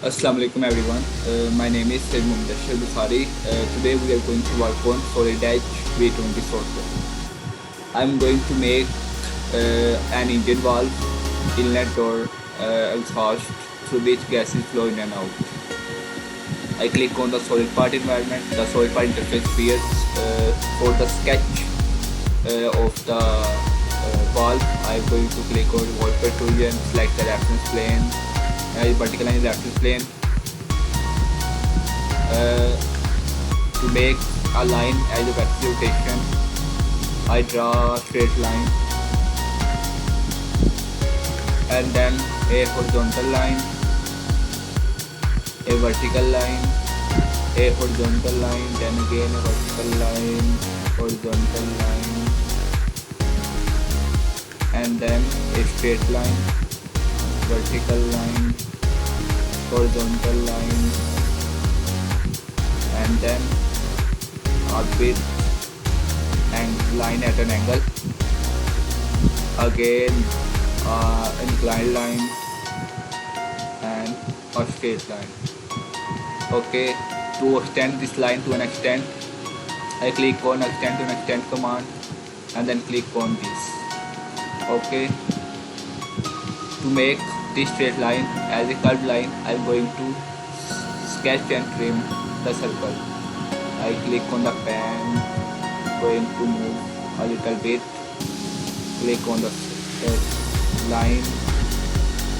Assalamu alaikum everyone. My name is Said Mumdashir Bukhari. Today we are going to work on Solid Edge V20 software. I'm going to make an engine valve, inlet or exhaust through which gases flow in and out. I click on the solid part environment. The solid part interface appears for the sketch of the valve. I'm going to click on revolve protrusion, select the reference plane, vertical line reference plane. To make a line as a vertical rotation, I draw a straight line and then a horizontal line, a vertical line, a horizontal line, then again a vertical line, horizontal line, and then a straight line, vertical line, horizontal line, and then a bit and line at an angle, again inclined line and a straight line. Okay, to extend this line to an extent, I click on extend to an extent command and then click on this. Okay, to make this straight line as a curved line, I am going to sketch and trim the circle. I click on the pen, going to move a little bit, click on the line,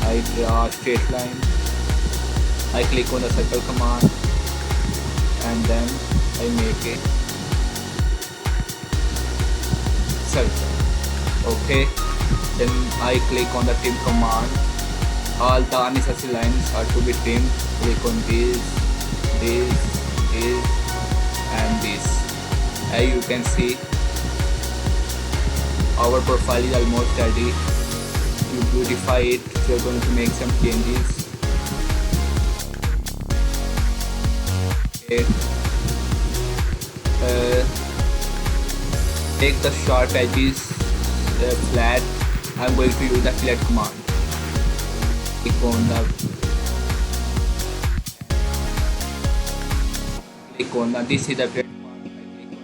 I draw a straight line, I click on the circle command and then I make a circle. Okay, then I click on the trim command. All the unnecessary lines are to be trimmed. Click on this, and this. As you can see, our profile is almost ready. To beautify it, we are going to make some changes. Okay. Take the sharp edges flat. I'm going to use the fillet command. Click on the this is the fillet command. I click on it.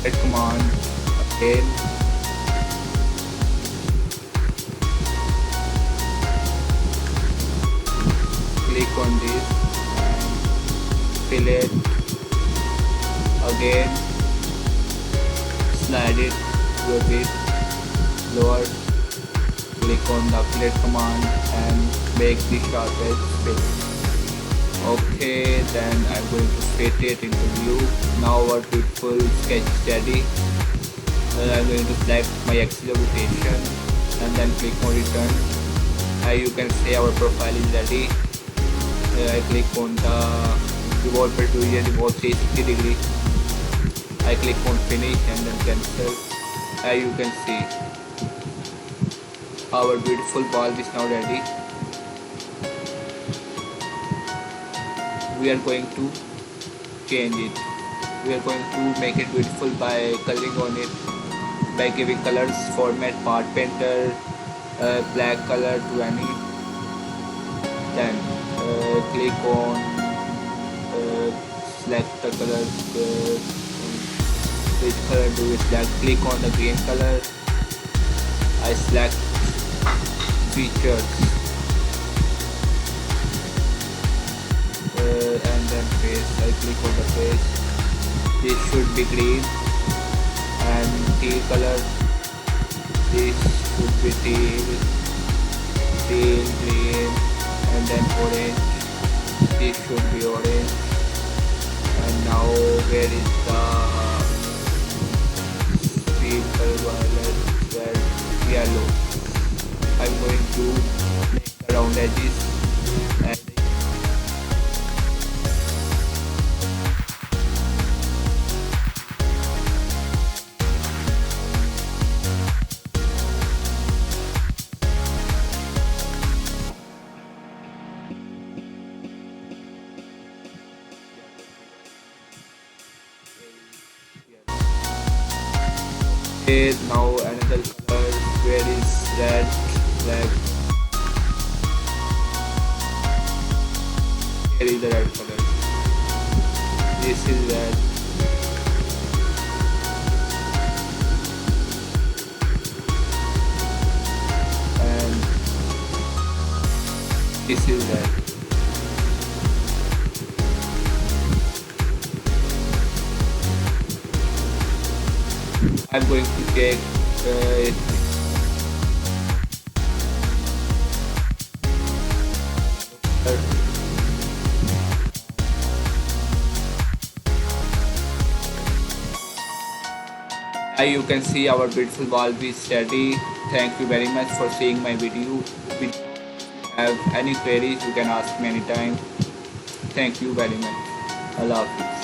Fillet command again. Click on this and fillet again, slide it to a bit lower, click on the fillet command and make the sharp edge fit. Okay, then I'm going to fit it into view. Now our beautiful sketch is ready. I'm going to select my axis of rotation and then click on return. As you can see, our profile is ready. I click on the revolve protrusion, revolve 360 degree. I click on finish and then cancel. As you can see, our beautiful valve is now ready. We are going to change it. We are going to make it beautiful by coloring on it, by giving colors, format, part painter, black color to any. Then click on select the color, which color do we select. Click on the green color. I select features and then face. I click on the face. This should be green and teal color. This should be teal, green, and then orange. This should be orange. And now where is the purple, violet, red, yellow? I'm going to make the round edges and Okay, now another color. Where is red, black? Here is the red color. This is red. And this is red. I'm going to take you can see our beautiful valve is steady. Thank you very much for seeing my video. If you have any queries, you can ask me anytime. Thank you very much. Allah Hafiz.